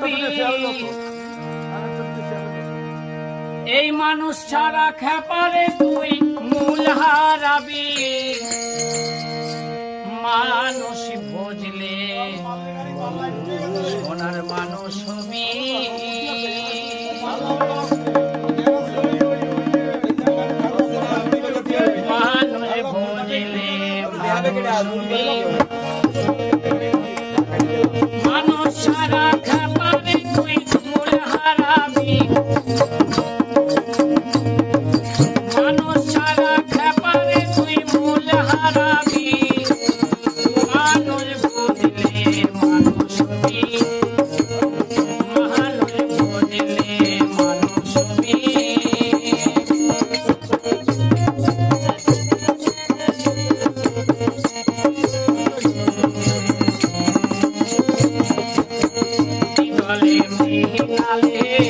হারাবি এই মানুষ ছাড়া খেপারে তুই মূল হারাবি মানুষ বুঝলে ওনার মানুষ হবি মানুষ বুঝলে মানুষ ছাড়া খেপারে তুই মূল হারাবি মানুষ ছাড়া খেপারে তুই মূল হারাবি মানুষ বুঝলে মানুষ হবি মানুষ বুঝলে মানুষ হবি গলে মিলালে